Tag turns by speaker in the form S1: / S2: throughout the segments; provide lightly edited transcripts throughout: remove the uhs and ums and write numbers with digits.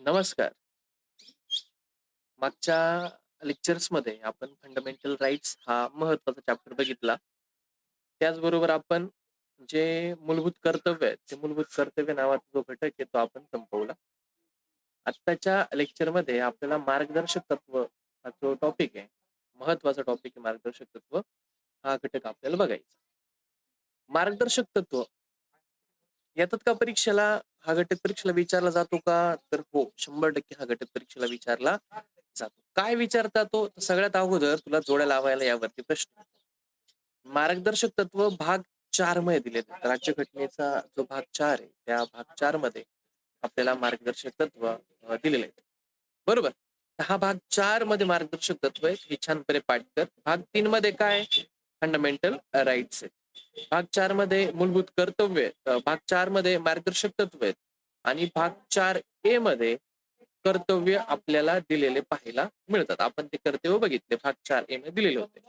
S1: नमस्कार. मागच्या लेक्चर्समध्ये आपण फंडामेंटल राइट्स हा महत्वाचा चॅप्टर बघितला. त्याचबरोबर आपण जे मूलभूत कर्तव्य आहेत, ते मूलभूत कर्तव्य नावाचा जो घटक आहे तो आपण संपवला. आत्ताच्या लेक्चरमध्ये आपल्याला मार्गदर्शक तत्व हा जो टॉपिक आहे, महत्वाचा टॉपिक आहे मार्गदर्शक तत्व, हा घटक आपल्याला बघायचा. मार्गदर्शक तत्व येतात का परीक्षेला? हा घटक परीक्षेला विचारला जातो का? तर हो, 100% हा घटक परीक्षेला विचारला जातो. काय विचारता तो? तर सगळ्यात अगोदर तुला जोड्या लावायला यावरती प्रश्न येतो. मार्गदर्शक तत्व भाग 4 मध्ये दिलेत. राज्यघटनेचा जो भाग 4 आहे, त्या भाग 4 मध्ये आपल्याला मार्गदर्शक तत्व दिलेले आहेत. बरोबर. तर हा भाग 4 मध्ये मार्गदर्शक तत्व आहे. हे छानपणे पाठ कर. भाग 3 मध्ये काय? फंडामेंटल राइट्स आहेत. भाग 4 मध्ये मूलभूत कर्तव्य आहेत. भाग 4 मध्ये मार्गदर्शक तत्व आहेत आणि भाग 4A मध्ये कर्तव्य आपल्याला दिलेले पाहायला मिळतात. आपण ते कर्तव्य बघितले. भाग 4A मध्ये दिलेले होते.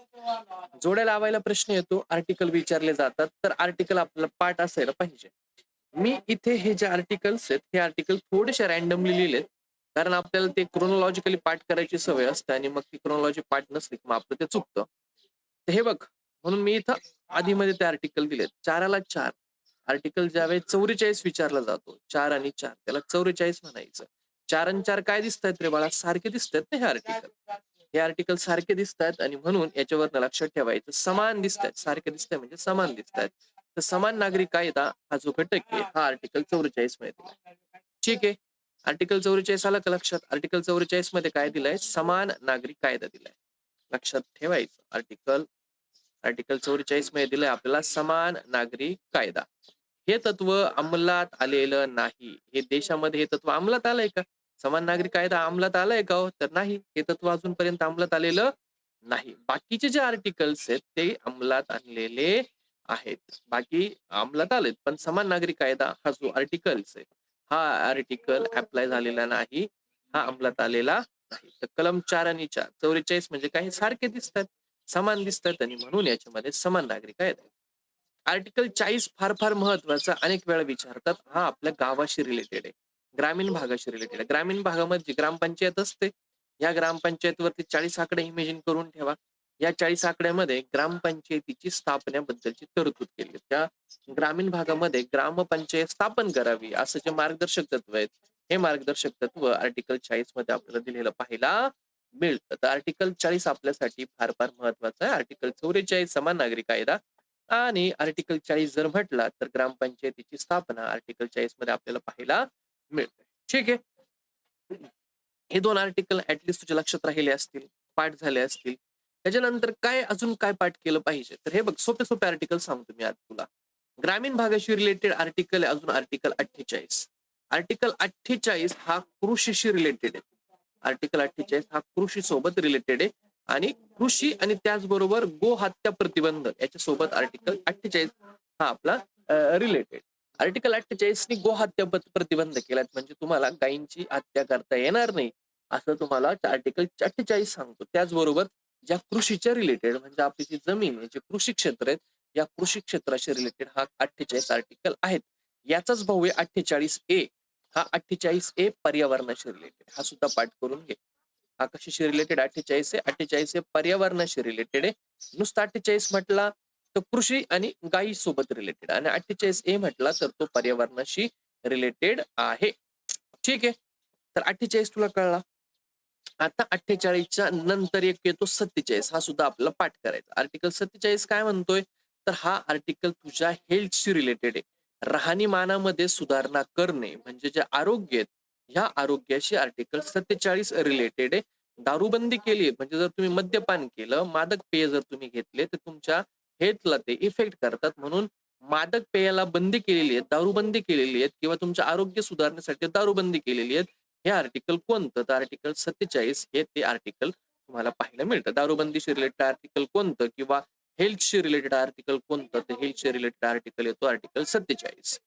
S1: जोड्या लावायला प्रश्न येतो, आर्टिकल विचारले जातात, तर आर्टिकल आपल्याला पाठ असायला पाहिजे. मी इथे हे जे आर्टिकल्स आहेत, हे आर्टिकल थोडेसे रॅन्डमली लिहिलेत, कारण आपल्याला ते क्रोनॉलॉजिकली पाठ करायची सवय असते आणि मग ती क्रोनॉलॉजी पाठ नसली की मग आपलं ते चुकतं. तर हे बघ, म्हणून मी इथं आधीमध्ये ते आर्टिकल दिलेत. 4ला 4 आर्टिकल ज्यावेळेस 44 विचारला जातो, 4 आणि 4 त्याला 44 म्हणायचं. 4 आणि 4 काय दिसतायत रे बाळा? सारखे दिसतायत ना हे आर्टिकल. हे आर्टिकल सारखे दिसतात आणि म्हणून याच्यावर लक्षात ठेवायचं, समान दिसतात. सारखे दिसतात म्हणजे समान दिसतात. तर समान नागरिक कायदा हा जो घटक आहे, हा आर्टिकल 44 मध्ये दिलाय. ठीक आहे. आर्टिकल 44 आला का लक्षात? आर्टिकल 44 मध्ये काय दिलंय? समान नागरिक कायदा दिलाय. लक्षात ठेवायचं. आर्टिकल आर्टिकल 44 मध्ये दिलंय आपल्याला समान नागरिक कायदा. हे तत्व अंमलात आलेलं नाही. हे देशामध्ये हे तत्व अंमलात आलंय का? समान नागरिक कायदा अंमलात आलाय का हो? तर नाही. हे तत्व अजूनपर्यंत अंमलात आलेलं नाही. बाकीचे जे आर्टिकल्स आहेत ते अंमलात आणलेले आहेत. बाकी अंमलात आलेत, पण समान नागरिक कायदा हा जो आर्टिकल्स आहे, हा आर्टिकल अप्लाय झालेला नाही. हा अंमलात आलेला नाही. तर कलम 4 आणि 4 44 म्हणजे काही सारखे दिसतात, समान दिसतात आणि म्हणून याच्यामध्ये समान नागरिक कायदा आहे. आर्टिकल 40 फार फार महत्वाचा, अनेक वेळा विचारतात. हा आपल्या गावाशी रिलेटेड आहे, ग्रामीण भागाशी रिलेटेड आहे. ग्रामीण भागामध्ये जी ग्रामपंचायत असते, या ग्रामपंचायतीवरती 40 आकडे इमेजिन करून ठेवा. या 40 आकड्यामध्ये ग्रामपंचायतीची स्थापनेबद्दलची तरतूद केली आहे. त्या ग्रामीण भागामध्ये ग्रामपंचायत स्थापन करावी असं जे मार्गदर्शक तत्व आहेत, हे मार्गदर्शक तत्व आर्टिकल 40 मध्ये आपल्याला दिलेलं पाहायला मिळतं. तर आर्टिकल 40 आपल्यासाठी फार फार महत्वाचं आहे. आर्टिकल 44 समान नागरिक कायदा आणि आर्टिकल 40 जर म्हटला तर ग्रामपंचायतीची स्थापना आर्टिकल 40 मध्ये आपल्याला पाहायला मिळते. ठीक आहे. हे 2 आर्टिकल ऍटलीस्ट तुझ्या लक्षात राहिले असतील, पाठ झाले असतील. त्याच्यानंतर काय अजून काय पाठ केलं पाहिजे? तर हे बघ, सोपे सोपे आर्टिकल सांगतो मी आज तुला. ग्रामीण भागाशी रिलेटेड आर्टिकल आहे अजून आर्टिकल 48. आर्टिकल 48 हा कृषीशी रिलेटेड आहे. आर्टिकल 48 हा कृषी सोबत रिलेटेड आहे आणि कृषी आणि त्याचबरोबर गो हत्या प्रतिबंध याच्यासोबत आर्टिकल 48 हा आपला रिलेटेड. आर्टिकल 48 नी गो हत्या प्रतिबंध केलात, म्हणजे तुम्हाला गायींची हत्या करता येणार नाही असं तुम्हाला आर्टिकल 48 सांगतो. त्याचबरोबर ज्या कृषीच्या रिलेटेड म्हणजे आपली जी जमीन आहे, जे कृषी क्षेत्र आहेत, या कृषी क्षेत्राशी रिलेटेड हा 48 आर्टिकल आहेत. याचाच भाऊ आहे 48A. हा 48A पर्यावरणाशी रिलेटेड, हा सुद्धा पाठ करून घे. हा कशाशी रिलेटेड 48 आहे? 48 पर्यावरणाशी रिलेटेड आहे. नुसतं 48 म्हटला तर कृषी आणि गायी सोबत रिलेटेड, आणि 48A म्हटला तर तो पर्यावरणाशी रिलेटेड आहे. ठीक आहे. तर 48 तुला कळला. आता 48च्या नंतर एक येतो 47, हा सुद्धा आपल्याला पाठ करायचा. आर्टिकल 47 काय म्हणतोय? तर हा आर्टिकल तुझ्या हेल्थशी रिलेटेड आहे. राहणीमानामध्ये सुधारणा करणे म्हणजे जे आरोग्य आहेत, ह्या आरोग्याशी आर्टिकल 47 रिलेटेड आहे. दारूबंदी केली म्हणजे जर तुम्ही मद्यपान केलं, मादक पेय जर तुम्ही घेतले तर तुमच्या हेल्थला ते इफेक्ट करतात. म्हणून मादक पेयाला बंदी केलेली आहे, दारूबंदी केलेली आहे किंवा तुमचं आरोग्य सुधारण्यासाठी दारूबंदी केलेली आहे. हे आर्टिकल कोणतं? तर आर्टिकल 47 हे ते आर्टिकल तुम्हाला पाहायला मिळतं. दारूबंदीशी रिलेटेड आर्टिकल कोणतं किंवा हेल्थशी रिलेटेड आर्टिकल कोणतं? तर हेल्थशी रिलेटेड आर्टिकल येतो आर्टिकल 47.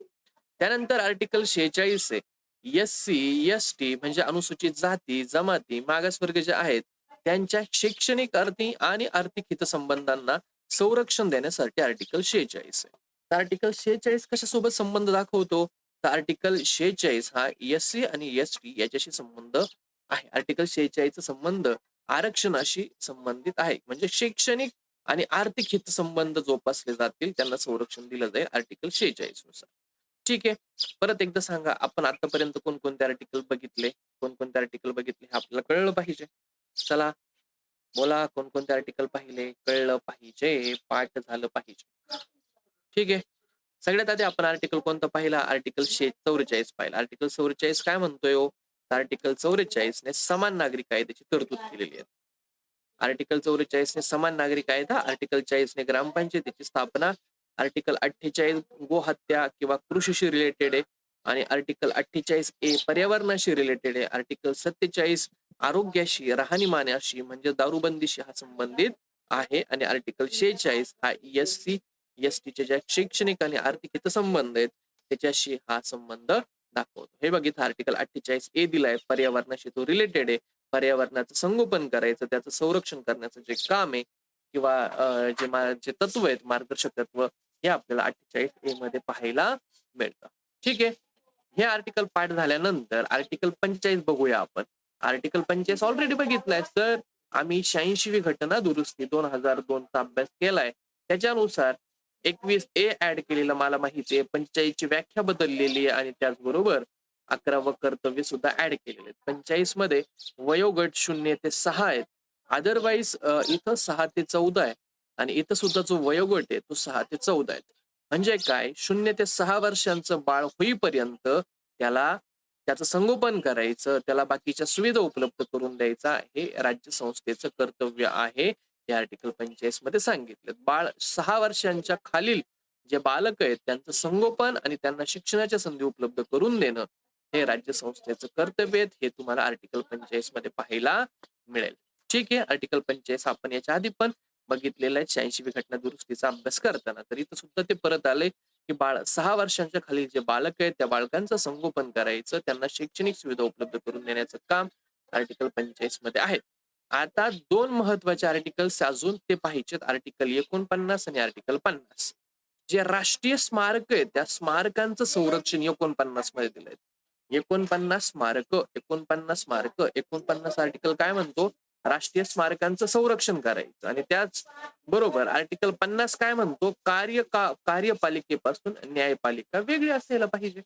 S1: त्यानंतर आर्टिकल 46 आहे. एस-सी, एस-टी म्हणजे अनुसूचित जाती, जमाती, मागासवर्ग जे आहेत, त्यांच्या शैक्षणिक आणि आर्थिक हितसंबंधांना संरक्षण देण्यासाठी आर्टिकल 46 आहे. तर आर्टिकल 46 कशासोबत संबंध दाखवतो? तर आर्टिकल 46 हा एस-सी आणि एस-टी याच्याशी संबंध आहे. आर्टिकल 46 चा संबंध आरक्षणाशी संबंधित आहे. म्हणजे शैक्षणिक आणि आर्थिक हितसंबंध जोपासले जातील, त्यांना संरक्षण दिलं जाईल आर्टिकल 46 नुसार. ठीक आहे. परत एकदा सांगा, आपण आतापर्यंत कोणकोणते आर्टिकल बघितले? कोणकोणते आर्टिकल बघितले हे आपल्याला कळलं पाहिजे. चला बोला, कोणकोणते आर्टिकल पाहिले? कळलं पाहिजे, पाठ झालं पाहिजे. ठीक आहे. सगळ्यात आधी आपण आर्टिकल कोणता पाहिला? आर्टिकल 44 पाहिला. आर्टिकल 44 काय म्हणतोय हो? आर्टिकल 44 ने समान नागरी कायद्याची तरतूद केलेली आहे. आर्टिकल 44 ने समान नागरी कायदा, आर्टिकल 40 ने ग्रामपंचायतीची स्थापना, आर्टिकल 48 गोहत्या किंवा कृषीशी रिलेटेड आहे आणि आर्टिकल 48 ए पर्यावरणाशी रिलेटेड आहे. आर्टिकल 47 आरोग्याशी, राहणीमानाशी म्हणजे दारूबंदीशी हा संबंधित आहे आणि आर्टिकल 46 हा एस-सी, एस-टीच्या ज्या शैक्षणिक आणि आर्थिक हितसंबंध आहेत त्याच्याशी हा संबंध दाखवतो. हे बघितलं आर्टिकल 48 ए दिलाय, पर्यावरणाशी तो रिलेटेड आहे. पर्यावरणाचं संगोपन करायचं, त्याचं संरक्षण करण्याचं जे काम आहे किंवा जे तत्व आहेत, मार्गदर्शक तत्व हे आपल्याला 48 ए मध्ये पाहायला मिळतं. ठीक आहे. हे आर्टिकल पाठ झाल्यानंतर आर्टिकल 45 बघूया आपण. आर्टिकल 45 ऑलरेडी बघितलाय सर. आम्ही 86वी घटना दुरुस्ती 2002 चा अभ्यास केलाय. त्याच्यानुसार 21 ए ऍड केलेलं मला माहिती आहे. 45 ची व्याख्या बदललेली आहे आणि त्याचबरोबर 11वं कर्तव्य सुद्धा ऍड केलेले आहेत. 45 मध्ये वयोगट 0 ते 6 आहेत. अदरवाईज इथं 6 ते 14 आहे आणि इथं सुद्धा जो वयोगट आहे तो 6 ते 14 आहे. म्हणजे काय, 0 ते 6 वर्षांचं बाळ होईपर्यंत त्याला त्याचं संगोपन करायचं, त्याला बाकीच्या सुविधा उपलब्ध करून द्यायचा हे राज्य संस्थेचं कर्तव्य आहे. हे आर्टिकल 45 मध्ये सांगितलं. बाळ 6 वर्षांच्या खालील जे बालक आहेत त्यांचं संगोपन आणि त्यांना शिक्षणाच्या संधी उपलब्ध करून देणं हे राज्य संस्थेचं कर्तव्य आहे. हे तुम्हाला आर्टिकल 45 मध्ये पाहायला मिळेल. ठीक आहे. आर्टिकल 45 आपण याच्या आधी पण बघितलेला आहे 86वी घटना दुरुस्तीचा अभ्यास करताना. तर इथं सुद्धा ते परत आले की 6 वर्षांच्या खालील जे बालक आहेत त्या बालकांचं संगोपन करायचं, त्यांना शैक्षणिक सुविधा उपलब्ध करून देण्याचं काम आर्टिकल 45 मध्ये आहे. आता 2 महत्वाचे आर्टिकल्स अजून ते पाहिजेत. आर्टिकल 49 आणि आर्टिकल 50. जे राष्ट्रीय स्मारक आहेत त्या स्मारकांचं संरक्षण 49 मध्ये दिलंय. 49 आर्टिकल काय म्हणतो? राष्ट्रीय स्मारकांचं संरक्षण करायचं आणि त्याच बरोबर आर्टिकल 50 काय म्हणतो? कार्यपालिकेपासून न्यायपालिका वेगळी असायला पाहिजे.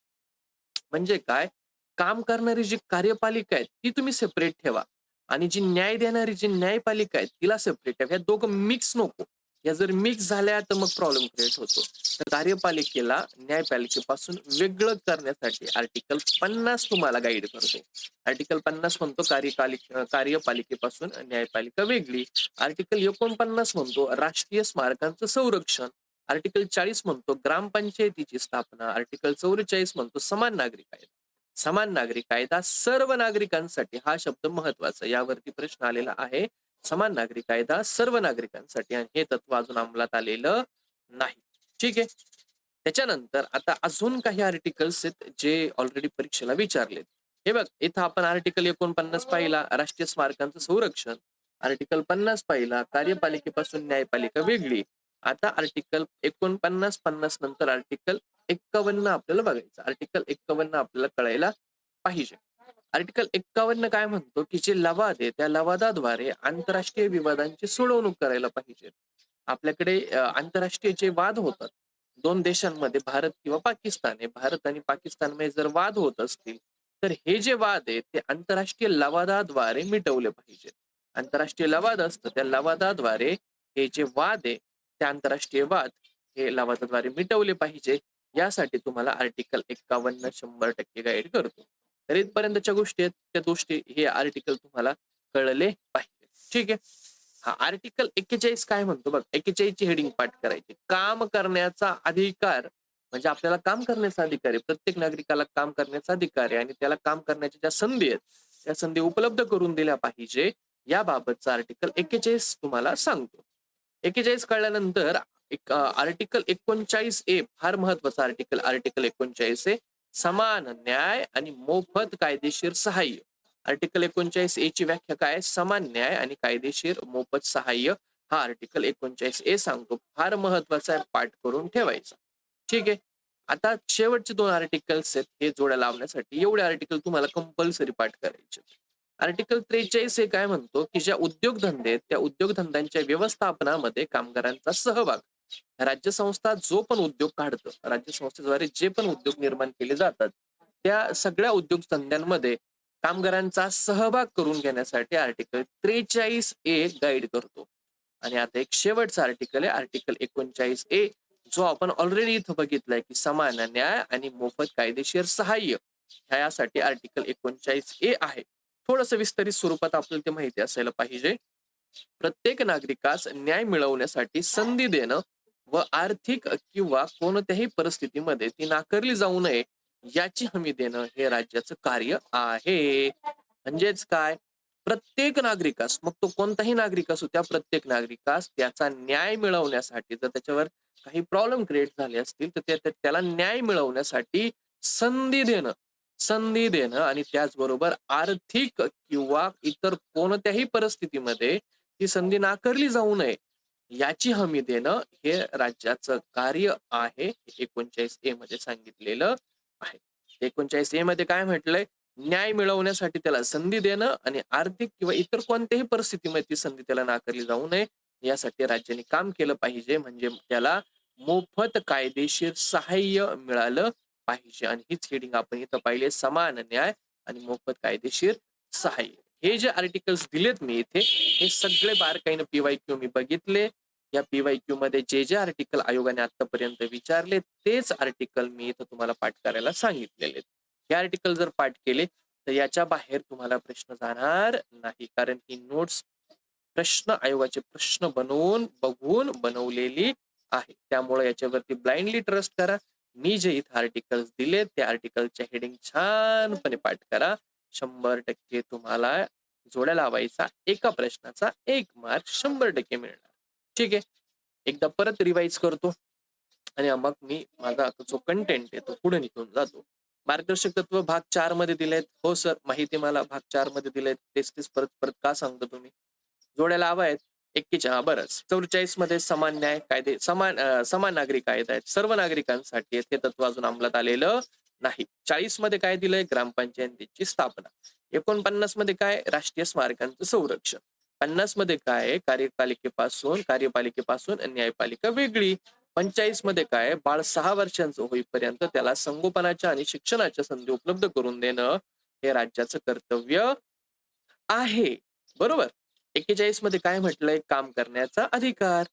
S1: म्हणजे काय, काम करणारी जी कार्यपालिका आहे ती तुम्ही सेपरेट ठेवा आणि जी न्याय देणारी जी न्यायपालिका आहे तिला सेपरेट ठेवा. या दोघं मिक्स नको. या जर मिक्स झाल्या तर मग प्रॉब्लेम क्रिएट होतो. तर कार्यपालिकेला न्यायपालिकेपासून वेगळं करण्यासाठी आर्टिकल 50 तुम्हाला गाईड करतो. आर्टिकल 50 म्हणतो कार्यपालिकेपासून न्यायपालिका वेगळी. आर्टिकल 49 म्हणतो राष्ट्रीय स्मारकांचं संरक्षण. आर्टिकल 40 म्हणतो ग्रामपंचायतीची स्थापना. आर्टिकल 44 म्हणतो समान नागरी कायदा. समान नागरी कायदा सर्व नागरिकांसाठी हा शब्द महत्वाचा. यावरती प्रश्न आलेला आहे. समान नागरी कायदा सर्व नागरिकांसाठी आणि हे तत्व अजून अंमलात आलेलं नाही. ठीक आहे. त्याच्यानंतर आता अजून काही आर्टिकल्स आहेत जे ऑलरेडी परीक्षेला विचारलेत. हे बघ, इथं आपण आर्टिकल 49 पाहिला, राष्ट्रीय स्मारकांचं संरक्षण. आर्टिकल 50 पाहिला, कार्यपालिकेपासून न्यायपालिका वेगळी. आता आर्टिकल 49-50 नंतर आर्टिकल 51 आपल्याला बघायचं. आर्टिकल 51 आपल्याला कळायला पाहिजे. आर्टिकल 51 काय म्हणतो की जे लवाद आहे त्या लवादाद्वारे आंतरराष्ट्रीय विवादांची सोडवणूक करायला पाहिजे. आपल्याकडे आंतरराष्ट्रीय जे वाद होतात 2 देशांमध्ये, भारत किंवा पाकिस्तान आहे, भारत आणि पाकिस्तानमध्ये जर वाद होत असतील तर हे जे वाद आहेत ते आंतरराष्ट्रीय लवादाद्वारे मिटवले पाहिजेत. आंतरराष्ट्रीय लवाद असतं त्या लवादाद्वारे हे जे वाद आहे त्या आंतरराष्ट्रीय वाद हे लवादाद्वारे मिटवले पाहिजे. यासाठी तुम्हाला आर्टिकल 51 100% गाईड करतो. तर इथपर्यंतच्या गोष्टी आहेत त्या गोष्टी हे आर्टिकल तुम्हाला कळले पाहिजे. ठीक आहे. हा आर्टिकल 41 काय म्हणतो बघ. 41 ची हेडिंग पाठ करायची. काम करण्याचा अधिकार म्हणजे आपल्याला काम करण्याचा अधिकार आहे. प्रत्येक नागरिकाला काम करण्याचा अधिकार आहे आणि त्याला काम करण्याच्या ज्या संधी आहेत त्या संधी उपलब्ध करून दिल्या पाहिजे. याबाबतचा आर्टिकल 41 तुम्हाला सांगतो. 41 कळल्यानंतर एक आर्टिकल 39 ए फार महत्वाचा आर्टिकल. आर्टिकल 39 ए समान न्याय आणि मोफत कायदेशीर सहाय्य. आर्टिकल 39 ए ची व्याख्या काय? समान न्याय आणि कायदेशीर मोफत सहाय्य हा आर्टिकल 39 ए सांगतो. फार महत्वाचा आहे, पाठ करून ठेवायचा. ठीक आहे. आता शेवटचे 2 आर्टिकल्स आहेत हे जोड्या लावण्यासाठी एवढे आर्टिकल तुम्हाला कंपल्सरी पाठ करायचे. आर्टिकल 43 हे काय म्हणतो, की ज्या उद्योगधंदे आहेत, त्या उद्योगधंद्यांच्या व्यवस्थापनामध्ये कामगारांचा सहभाग. राज्य संस्था जो पण उद्योग काढतं, राज्य संस्थेद्वारे जे पण उद्योग निर्माण केले जातात, त्या सगळ्या उद्योगधंद्यांमध्ये कामगारांचा सहभाग करून घेण्यासाठी आर्टिकल 43 ए गाईड करतो. आणि आता एक शेवटचा आर्टिकल आहे आर्टिकल 39 ए, जो आपण ऑलरेडी इथं बघितलाय की समान न्याय आणि मोफत कायदेशीर सहाय्य ह्यासाठी आर्टिकल 39 ए आहे. थोडंसं विस्तारित स्वरूपात आपल्याला ते माहिती असायला पाहिजे. प्रत्येक नागरिकास न्याय मिळवण्यासाठी संधी देणं व आर्थिक किंवा कोणत्याही परिस्थितीमध्ये ती नाकारली जाऊ नये याची हमी देणं हे राज्याचं कार्य आहे. म्हणजेच काय, प्रत्येक नागरिकास, मग तो कोणताही नागरिक असो, त्या प्रत्येक नागरिकास त्याचा न्याय मिळवण्यासाठी जर त्याच्यावर काही प्रॉब्लेम क्रिएट झाले असतील तर त्याला न्याय मिळवण्यासाठी संधी देणं संधी देणं आणि त्याचबरोबर आर्थिक किंवा इतर कोणत्याही परिस्थितीमध्ये ती संधी नाकारली जाऊ नये याची हमी देणं हे राज्याचं कार्य आहे. 39 ए मध्ये सांगितलेलं आहे. 39 ए मध्ये काय म्हटलंय, न्याय मिळवण्यासाठी त्याला संधी देणं आणि आर्थिक किंवा इतर कोणत्याही परिस्थितीमध्ये ती संधी त्याला नाकारली जाऊ नये यासाठी राज्याने काम केलं पाहिजे. म्हणजे त्याला मोफत कायदेशीर सहाय्य मिळालं पाहिजे. आणि हीच हेडिंग आपण इथं पाहिले, समान न्याय आणि मोफत कायदेशीर सहाय्य. हे जे आर्टिकल्स दिलेत मी इथे, हे सगळे बारकाईनं पीवायक्यू मी बघितले. या पीवायक्यू मध्ये जे आर्टिकल आयोगाने आतापर्यंत विचारले तेच आर्टिकल मी इथं तुम्हाला पाठ करायला सांगितलेले. हे आर्टिकल जर पाठ केले तर याच्या बाहेर तुम्हाला प्रश्न जाणार नाही, कारण ही नोट्स प्रश्न आयोगाचे प्रश्न बनवून बघून बनवलेली आहे. त्यामुळे याच्यावरती ब्लाइंडली ट्रस्ट करा. मी जे इथे आर्टिकल्स दिले त्या आर्टिकलच्या हेडिंग छानपणे पाठ करा. 100% तुम्हाला जोड्या लावायचा एका प्रश्नाचा 1 मार्क 100% मिळणार. ठीक आहे, एकदा परत रिवाइज करतो आणि मग मी माझा जो कंटेंट आहे तो पुढे निघून जातो. मार्गदर्शक तत्व भाग 4 मध्ये दिलेत. हो सर, माहिती मला भाग 4 मध्ये दिलेत. तेच परत परत का सांगतो तुम्ही? जोड्या लावा आहेत. 41 बरं. 44 मध्ये समान न्याय कायदे, समान नागरिक कायदा आहेत, सर्व नागरिकांसाठी हे तत्व अजून अंमलात आलेलं नाही. 40 मध्ये काय दिलंय, ग्रामपंचायतीची स्थापना. 49 मध्ये काय, राष्ट्रीय स्मारकांचं संरक्षण. 50 मध्ये काय, कार्यपालिकेपासून न्यायपालिका वेगळी. 45 मध्ये काय, बाळ 6 वर्षांचं होईपर्यंत त्याला संगोपनाच्या आणि शिक्षणाच्या संधी उपलब्ध करून देणं हे राज्याचं कर्तव्य आहे. बरोबर. 41 मध्ये काय म्हटलंय, काम करण्याचा अधिकार.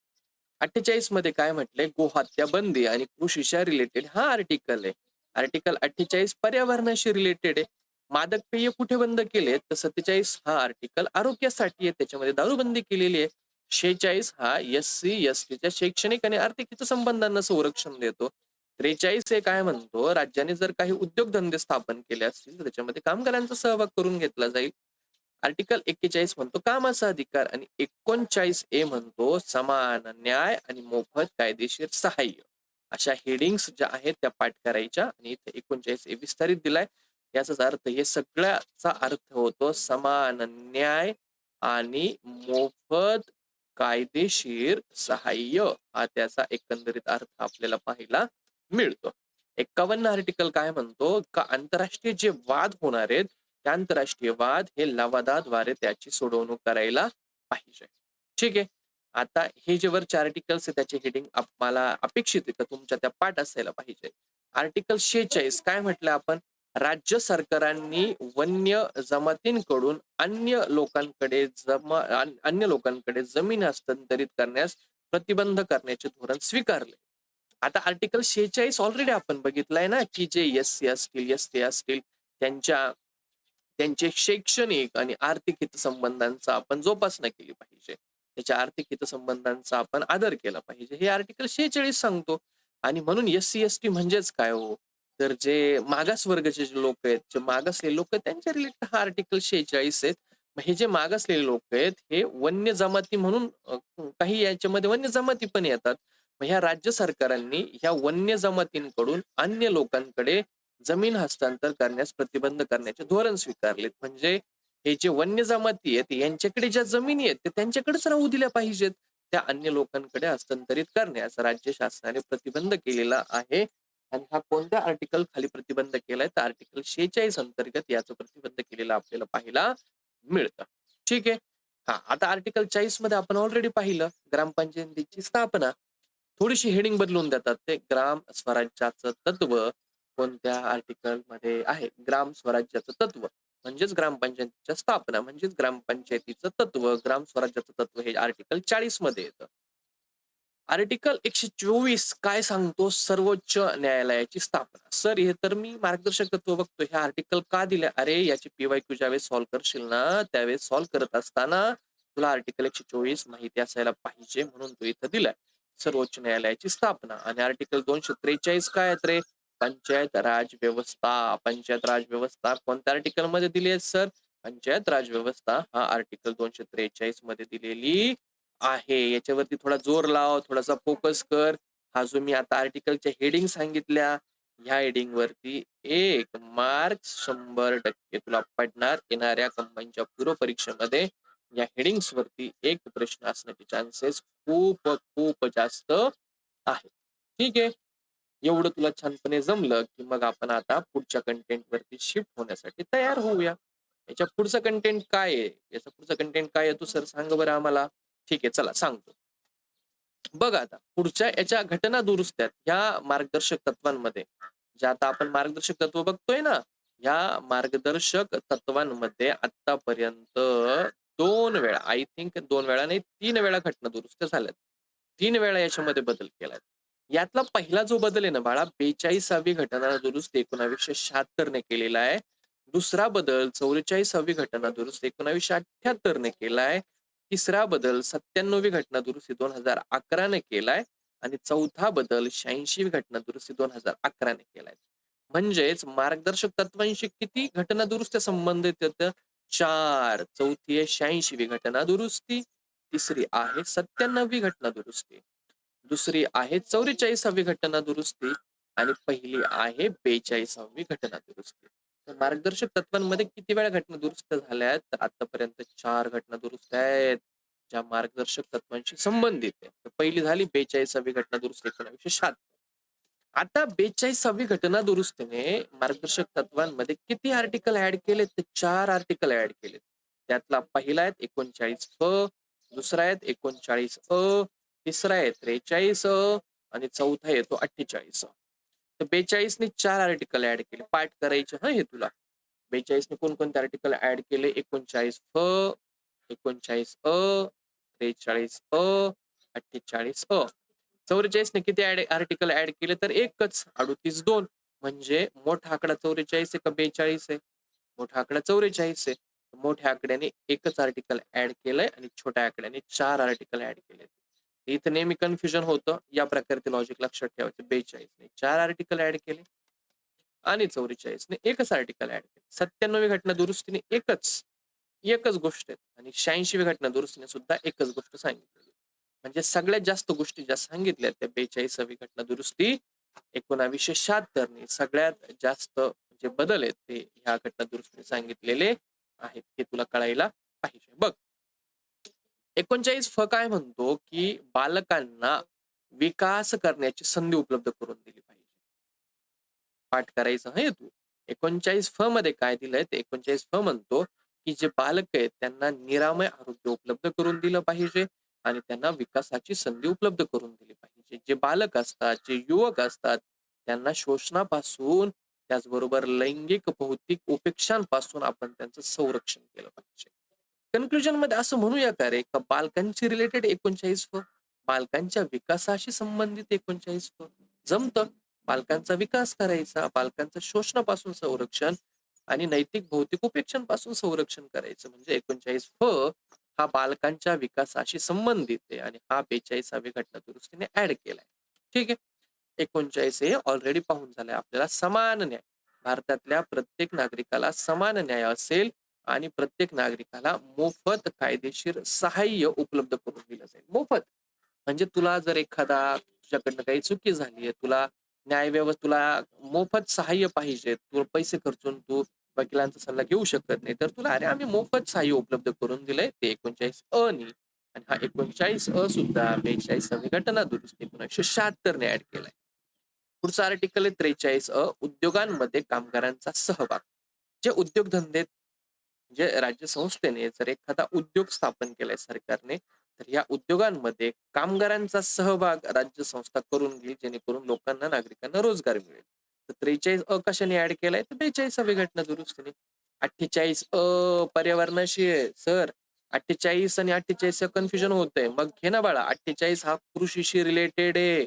S1: 48 मध्ये काय म्हटलंय, गोहत्या बंदी आणि कृषीशी रिलेटेड हा आर्टिकल आहे. आर्टिकल 48 पर्यावरणाशी रिलेटेड आहे. मादक पेय कुठे बंद केले, तर 47 हा आर्टिकल आरोग्यासाठी आहे, त्याच्यामध्ये दारूबंदी केलेली आहे. 46 हा SC ST शैक्षणिक आणि आर्थिक हितसंबंधांना संरक्षण देतो. 43 हे काय म्हणतो, राज्याने जर काही उद्योगधंदे स्थापन केले असतील तर त्याच्यामध्ये कामगारांचा सहभाग करून घेतला जाईल. आर्टिकल 41 म्हणतो कामाचा अधिकार आणि 39 ए म्हणतो समान न्याय आणि मोफत कायदेशीर सहाय्य. अशा हेडिंग्स ज्या आहेत त्या पाठ करायच्या आणि इथे 39 ए विस्तारित दिलाय. याचाच अर्थ, हे सगळ्याचा अर्थ होतो समान न्याय आणि मोफत कायदेशीर सहाय्य, हा त्याचा एकंदरीत अर्थ आपल्याला पाहायला मिळतो. 51 आर्टिकल काय म्हणतो, का आंतरराष्ट्रीय जे वाद होणार आहेत त्या आंतरराष्ट्रीय वाद हे लवादाद्वारे त्याची सोडवणूक करायला पाहिजे. ठीक आहे. आता हे जे वरचे आर्टिकल्स आहे त्याचे हेडिंग मला अपेक्षित आहे का तुमच्या त्या पाठ असायला पाहिजे. आर्टिकल 46 काय म्हटलं आपण, राज्य सरकारांनी वन्य जमातींकडून अन्य लोकांकडे जमीन हस्तांतरित करण्यास प्रतिबंध करण्याचे धोरण स्वीकारले. आता आर्टिकल 46 ऑलरेडी आपण बघितलंय ना, की जे SC असतील ST असतील त्यांचे शैक्षणिक आणि आर्थिक हितसंबंधांचा आपण जोपासना केली पाहिजे. त्याच्या आर्थिक हितसंबंधांचा आपण आदर केला पाहिजे, हे आर्टिकल 46 सांगतो. आणि म्हणून SC ST म्हणजेच काय हो, तर जे मागासवर्गाचे जे लोक आहेत, जे मागासलेले लोक आहेत त्यांच्या रिलेटेड हा आर्टिकल 46 आहेत. मग हे जे मागासलेले लोक आहेत हे वन्य जमाती म्हणून काही याच्यामध्ये वन्य जमाती पण येतात. मग ह्या राज्य सरकारांनी ह्या वन्य जमातींकडून अन्य लोकांकडे जमीन हस्तांतर करण्यास प्रतिबंध करण्याचे धोरण स्वीकारलेत. म्हणजे हे जे वन्य जमाती आहेत यांच्याकडे ज्या जमिनी आहेत ते त्यांच्याकडेच राहू दिल्या पाहिजेत, त्या अन्य लोकांकडे हस्तांतरित करण्यास राज्य शासनाने प्रतिबंध केलेला आहे. आणि हा कोणत्या आर्टिकल खाली प्रतिबंध केलाय? तर आर्टिकल 46 अंतर्गत याचं प्रतिबंध केलेलं आपल्याला पाहायला मिळतं. ठीक आहे. हां, आता आर्टिकल 40 मध्ये आपण ऑलरेडी पाहिलं ग्रामपंचायतीची स्थापना. थोडीशी हेडिंग बदलून देतात ते ग्राम स्वराज्याचं तत्व कोणत्या आर्टिकलमध्ये आहे? ग्राम स्वराज्याचं तत्व म्हणजेच ग्रामपंचायतीच्या स्थापना म्हणजेच ग्रामपंचायतीचं तत्व, ग्राम स्वराज्याचं तत्व हे आर्टिकल 40 मध्ये येतं. आर्टिकल 124 काय सांगतो? सर्वोच्च न्यायालयाची स्थापना. सर हे तर मी मार्गदर्शक तत्व बघतोय. हे आर्टिकल का दिले? अरे याची पी-वाय-क्यू ज्यावेळेस सॉल्व्ह करशील ना, त्यावेळेस सॉल्व्ह करत असताना तुला आर्टिकल 124 माहिती असायला पाहिजे म्हणून तो इथं दिलाय. सर्वोच्च न्यायालयाची स्थापना आणि आर्टिकल 243 काय आहेत रे? पंचायत राज व्यवस्था. पंचायत राज व्यवस्था कोणत्या आर्टिकल मध्ये दिली आहे सर? पंचायत राज व्यवस्था हा आर्टिकल 243 मध्ये दिलेली आहे. याच्यावरती थोडा जोर लाव, थोडासा फोकस कर. हा जो मी आता आर्टिकलच्या हेडिंग सांगितल्या, ह्या हेडिंग वरती 1 मार्क 100% तुला पडणार. येणाऱ्या कंबाईनच्या पूर्व परीक्षेमध्ये या हेडिंग्स वरती एक प्रश्न असण्याचे चान्सेस खूप खूप जास्त आहेत. ठीक आहे. एवढं तुला छानपणे जमलं, की मग आपण आता पुढच्या कंटेंट वरती शिफ्ट होण्यासाठी तयार होऊया. याच्या पुढचं कंटेंट काय आहे? याचं पुढचं कंटेंट काय आहे? तू सर सांग बरं आम्हाला. ठीक आहे, चला सांगतो. बघा आता पुढच्या याच्या घटना दुरुस्त्यात ह्या मार्गदर्शक तत्वांमध्ये ज्या आता आपण मार्गदर्शक तत्व बघतोय ना, या मार्गदर्शक तत्वांमध्ये आतापर्यंत 2 वेळा आय थिंक 2 वेळा नाही 3 वेळा घटना दुरुस्त्या झाल्यात. 3 वेळा याच्यामध्ये बदल केलाय. यातला पहिला जो बदल आहे ना बाळा 42वी घटना दुरुस्ती 1976 ने केलेला आहे. दुसरा बदल 44वी घटना दुरुस्ती 1978 ने केलाय. तिसरा बदल 97वी घटना दुरुस्ती 2011 ने केलाय आणि चौथा बदल 86वी घटना दुरुस्ती 2011 ने केलाय. म्हणजेच मार्गदर्शक तत्वांशी किती घटना दुरुस्त्या संबंधित आहेत? 4. चौथी आहे 86वी घटना दुरुस्ती. तिसरी आहे 97वी घटना दुरुस्ती. दुसरी आहे 44वी घटना दुरुस्ती आणि पहिली आहे 42वी घटना दुरुस्ती. तर मार्गदर्शक तत्वांमध्ये किती वेळा घटना दुरुस्त झाल्या आहेत? तर आतापर्यंत 4 घटना दुरुस्त आहेत, ज्या मार्गदर्शक तत्वांशी संबंधित आहे. तर पहिली झाली 42वी घटना दुरुस्ती 1976. आता 42वी घटना दुरुस्तीने मार्गदर्शक तत्वांमध्ये किती आर्टिकल ऍड केलेत? तर 4 आर्टिकल ऍड केलेत. त्यातला पहिला आहे 39 दुसरा आहे 39 तिसरा आहे 43 आणि चौथा येतो 48. तर 42 ने 4 आर्टिकल ऍड केले. पाठ करायचे हं हे तुला. 42 ने कोणकोणते आर्टिकल ऍड केले? 39 39 43 48 44 ने किती आर्टिकल ऍड केले? तर एकच 38 2 म्हणजे मोठा आकडा 44 आहे का 42 आहे? मोठा आकडा 44 आहे. मोठ्या आकड्याने एकच आर्टिकल ऍड केलंय आणि छोट्या आकड्याने 4 आर्टिकल ऍड केले. इथं नेहमी कन्फ्युजन होतं. या प्रकारचे लॉजिक लक्षात ठेवायचे. 42 ने 4 आर्टिकल ऍड केले आणि 44 ने एकच आर्टिकल ऍड केले. 97वी घटना दुरुस्तीने एकच गोष्ट आहे आणि 86वी घटना दुरुस्तीने सुद्धा एकच गोष्ट सांगितली. म्हणजे सगळ्यात जास्त गोष्टी ज्या सांगितल्या त्या 42वी घटना दुरुस्ती 1976 ने सगळ्यात जास्त जे बदल आहेत ते ह्या घटना दुरुस्तीने सांगितलेले आहेत. हे तुला कळायला पाहिजे. बघ 39 काय म्हणतो, की बालकांना विकास करण्याची संधी उपलब्ध करून दिली पाहिजे. पाठ करायचं हं हे तू. 39 मध्ये काय दिलंय? ते 39 म्हणतो, की जे बालक आहेत त्यांना निरामय आरोग्य उपलब्ध करून दिलं पाहिजे आणि त्यांना विकासाची संधी उपलब्ध करून दिली पाहिजे. जे बालक असतात, जे युवक असतात, त्यांना शोषणापासून त्याचबरोबर लैंगिक भौतिक उपेक्षांपासून आपण त्यांचं संरक्षण केलं पाहिजे. कन्क्लुजन मध्ये असं म्हणूया का रे, का बालकांची रिलेटेड 39 बालकांच्या विकासाशी संबंधित 39 जमतं. बालकांचा विकास करायचा, बालकांचं शोषणापासून संरक्षण आणि नैतिक भौतिक उपेक्षांपासून संरक्षण करायचं म्हणजे 39 हा बालकांच्या विकासाशी संबंधित आहे आणि हा 42वी घटना दुरुस्तीने ऍड केलाय. ठीक आहे. 39 हे ऑलरेडी पाहून झालंय आपल्याला समान न्याय. भारतातल्या प्रत्येक नागरिकाला समान न्याय असेल आणि प्रत्येक नागरिकाला मोफत कायदेशीर सहाय्य उपलब्ध करून दिलं जाईल. मोफत. म्हणजे तुला जर एखादा तुझ्याकडनं काही चुकी झालीये, तुला मोफत सहाय्य पाहिजे, तुला पैसे खर्चून तू वकिलांचा सल्ला घेऊ शकत नाही, तर तुला अरे आम्ही मोफत सहाय्य उपलब्ध करून दिलंय ते 39 नी आणि हा 39 सुद्धा 42वी घटना दुरुस्ती 1976 ने ऍड केलाय. पुढचा आर्टिकल आहे 43 उद्योगांमध्ये कामगारांचा सहभाग. जे उद्योगधंदे म्हणजे राज्य संस्थेने जर एखादा उद्योग स्थापन केलाय सरकारने, तर या उद्योगांमध्ये कामगारांचा सहभाग राज्य संस्था करून घेईल, जेणेकरून लोकांना, नागरिकांना रोजगार मिळेल. तर 43 कशाने ऍड केलाय? तर 42वी घटना दुरुस्तीने. 48 पर्यावरणाशी आहे. सर, 48 आणि 48 कन्फ्युजन होतंय. मग घे ना बाळा, 48 हा कृषीशी रिलेटेड आहे.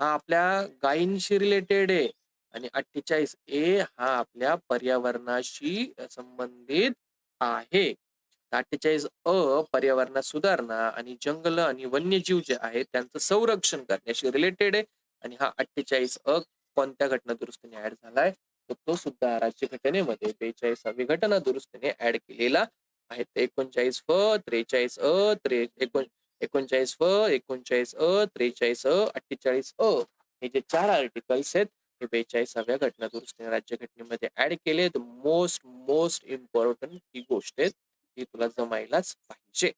S1: हा आपल्या गायींशी रिलेटेड आहे. आणि 48 ए हा आपल्या पर्यावरणाशी संबंधित आहे. 48 पर्यावरणात सुधारणा आणि जंगल आणि वन्यजीव जे आहेत त्यांचं संरक्षण करण्याशी रिलेटेड आहे. आणि हा 48 कोणत्या घटना दुरुस्तीने ऍड झालाय? तर तो सुद्धा राज्यघटनेमध्ये 42वी घटना दुरुस्तीने ऍड केलेला आहे. 39 फ 43 39 फ 39 43 48 हे जे 4 आर्टिकल्स आहेत हे 42व्या घटना दुरुस्तीने राज्यघटनेमध्ये ऍड केले. मोस्ट मोस्ट इम्पॉर्टंट ही गोष्ट आहे, ती तुला जमायलाच पाहिजे.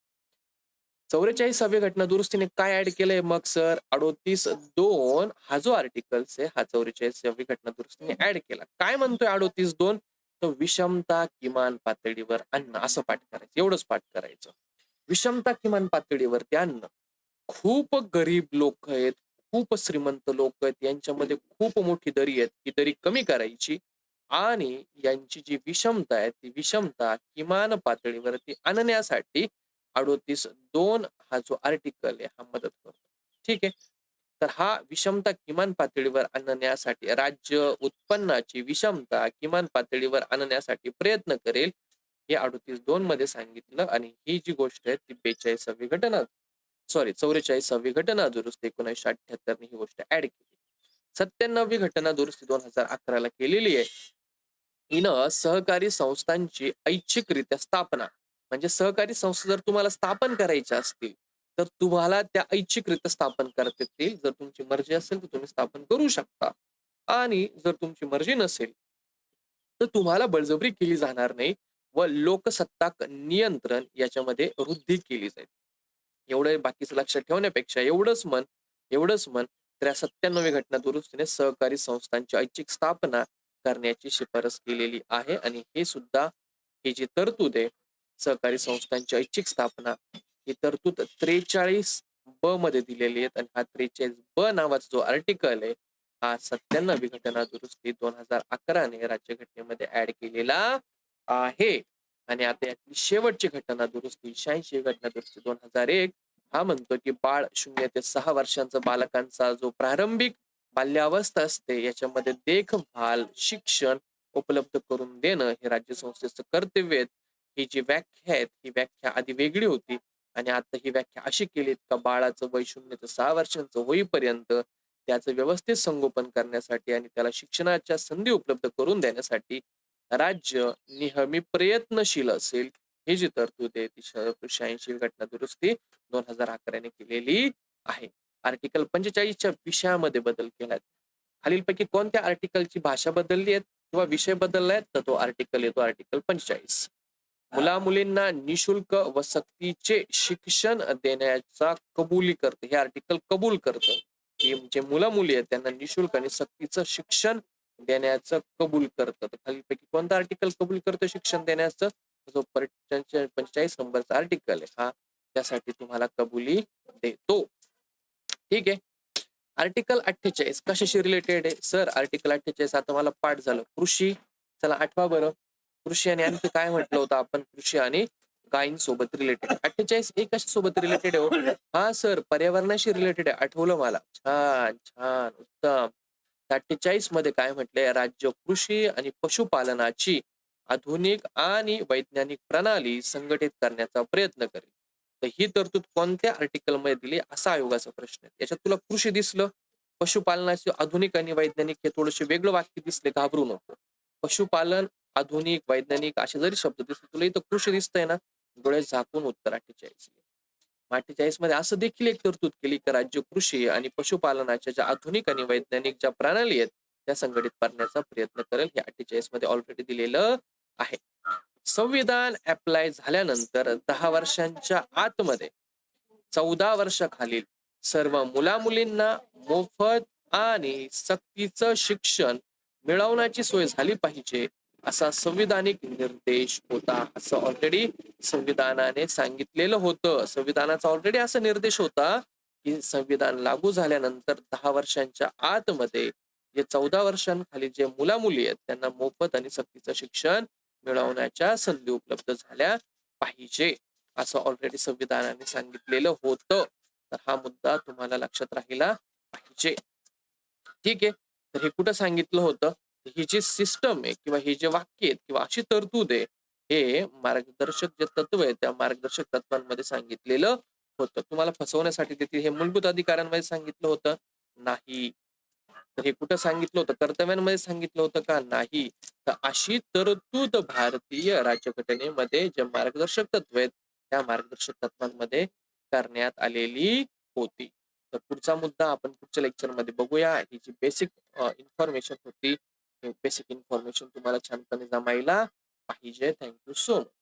S1: 44वी घटना दुरुस्तीने काय ऍड केलंय मग सर? 38(2) हा जो आर्टिकल्स आहे हा 44वी घटना दुरुस्तीने ऍड केला. काय म्हणतोय 38(2)? तर विषमता किमान पातळीवर आणणं, असं पाठ करायचं, एवढंच पाठ करायचं. विषमता किमान पातळीवरती आणणं. खूप गरीब लोक आहेत, खूप श्रीमंत लोक आहेत, यांच्यामध्ये खूप मोठी दरी आहे, ती दरी कमी करायची आणि यांची जी विषमता आहे ती विषमता किमान पातळीवरती आणण्यासाठी 38(2) हा जो आर्टिकल आहे हा मदत करतो. ठीक आहे. तर हा विषमता किमान पातळीवर आणण्यासाठी राज्य उत्पन्नाची विषमता किमान पातळीवर आणण्यासाठी प्रयत्न करेल, हे 38(2) मध्ये सांगितलं. आणि ही जी गोष्ट आहे ती 42वी घटना, सॉरी 44वी घटना दुरुस्ती 1978 ही गोष्ट ऍड केली. 97वी घटना दुरुस्ती 2011 ला केलेली आहे. हिनं सहकारी संस्थांची ऐच्छिकरित्या स्थापना, म्हणजे सहकारी संस्था जर तुम्हाला स्थापन करायच्या असतील तर तुम्हाला त्या ऐच्छिकरित्या स्थापन करता येतील. जर तुमची मर्जी असेल तर तुम्ही स्थापन करू शकता, आणि जर तुमची मर्जी नसेल तर तुम्हाला बळजबरी केली जाणार नाही व लोकसत्ताक नियंत्रण याच्यामध्ये वृद्धी केली जाईल. एवढं बाकीचं लक्षात ठेवण्यापेक्षा एवढंच मन तर या 97वी घटना दुरुस्तीने सहकारी संस्थांची ऐच्छिक स्थापना करण्याची शिफारस केलेली आहे. आणि हे सुद्धा, ही जी तरतूद आहे सहकारी संस्थांची ऐच्छिक स्थापना, ही तरतूद 43 ब मध्ये दिलेली आहे. आणि हा 43 ब नावाचा जो आर्टिकल आहे हा 97वी घटना दुरुस्ती 2011 ने राज्यघटनेमध्ये ऍड केलेला आहे. आणि आता यातली शेवटची घटना दुरुस्ती 86 घटना दुरुस्ती 2001 हा म्हणतो की बाळ 0 ते 6 वर्षांचा बालकांचा जो प्रारंभिक बाल्यावस्था असते याच्यामध्ये देखभाल शिक्षण उपलब्ध करून देणं हे राज्य संस्थेचं कर्तव्य आहे. ही जी व्याख्या आहे ही व्याख्या आधी वेगळी होती आणि आता ही व्याख्या अशी केली का बाळाचं वय 0 ते 6 वर्षांचं होईपर्यंत त्याचं व्यवस्थित संगोपन करण्यासाठी आणि त्याला शिक्षणाच्या संधी उपलब्ध करून देण्यासाठी राज्य नेहमी प्रयत्नशील असेल. ही जी तरतूद आहे ती 86 घटना दुरुस्ती 2011 ने केलेली आहे. आर्टिकल 45च्या विषयामध्ये बदल केलाय. खालीलपैकी कोणत्या आर्टिकलची भाषा बदलली आहे किंवा विषय बदललाय? तर तो आर्टिकल येतो आर्टिकल 45. मुला-मुलींना निशुल्क व सक्तीचे शिक्षण देण्याचा कबुली करते. हे आर्टिकल कबूल करतं की जे मुलं-मुली आहेत त्यांना निशुल्क आणि सक्तीचं शिक्षण देण्याचं कबूल करतं. तर खालीलपैकी कोणतं आर्टिकल कबूल करतं शिक्षण देण्याचं? जो 45 नंबरचा आर्टिकल आहे हा त्यासाठी तुम्हाला कबुली देतो. ठीक आहे. आर्टिकल 48 कशाशी रिलेटेड आहे? सर आर्टिकल 48 आता मला पाठ झालं. कृषी, चला आठवा बरं. कृषी आणि आणखी काय म्हटलं होतं आपण? कृषी आणि गायींसोबत रिलेटेड. 48 हे कशासोबत रिलेटेड आहे हो? हा सर पर्यावरणाशी रिलेटेड आहे. आठवलं मला. छान छान उत्तम. 48 मध्ये काय म्हटलंय? राज्य कृषी आणि पशुपालनाची आधुनिक आणि वैज्ञानिक प्रणाली संघटित करण्याचा प्रयत्न करेल. तर ही तरतूद कोणत्या आर्टिकल मध्ये दिली असा आयोगाचा प्रश्न आहे. याच्यात तुला कृषी दिसलं, पशुपालनाचे आधुनिक आणि वैज्ञानिक हे थोडेसे वेगळं वाक्य दिसले, घाबरू नको. पशुपालन, आधुनिक, वैज्ञानिक असे जरी शब्द दिसले तुला इथं कृषी दिसतंय ना, डोळे झाकून उत्तर 48. 48 मध्ये असं देखील एक तरतूद केली की राज्य कृषी आणि पशुपालनाच्या ज्या आधुनिक आणि वैज्ञानिक ज्या प्रणाली आहेत त्या संघटित करण्याचा प्रयत्न करेल. हे 48 मध्ये ऑलरेडी दिलेलं आहे. संविधान अप्लाय झाल्यानंतर 10 वर्षांच्या आतमध्ये 14 वर्षाखालील सर्व मुला-मुलींना मोफत आणि सक्तीचं शिक्षण मिळवण्याची सोय झाली पाहिजे असा संविधानिक निर्देश होता. असं ऑलरेडी संविधानाने सांगितलेलं होतं. संविधानाचा ऑलरेडी असा निर्देश होता की संविधान लागू झाल्यानंतर 10 वर्षांच्या आतमध्ये जे 14 वर्षांखाली जे मुला-मुली आहेत त्यांना मोफत आणि सक्तीचं शिक्षण मिळवण्याच्या संधी उपलब्ध झाल्या पाहिजे. असं ऑलरेडी संविधानाने सांगितलेलं होतं. तर हा मुद्दा तुम्हाला लक्षात राहिला पाहिजे. ठीक आहे. तर हे कुठं सांगितलं होतं? ही जी सिस्टम आहे किंवा हे जे वाक्य आहेत किंवा अशी तरतूद आहे, हे मार्गदर्शक जे तत्व आहे, त्या मार्गदर्शक तत्वांमध्ये सांगितलेलं होतं. तुम्हाला फसवण्यासाठी देखील हे मूलभूत अधिकारांमध्ये सांगितलं होतं? नाही. तर हे कुठं सांगितलं होतं? कर्तव्यांमध्ये सांगितलं होतं का? नाही. तर अशी तरतूद भारतीय राज्यघटनेमध्ये जे मार्गदर्शक तत्व आहेत, त्या मार्गदर्शक तत्वांमध्ये करण्यात आलेली होती. तर पुढचा मुद्दा आपण पुढच्या लेक्चरमध्ये बघूया. ही जी बेसिक इन्फॉर्मेशन होती, बेसिक इन्फॉर्मेशन तुम्हाला छानपणे जमायला पाहिजे. Thank so much.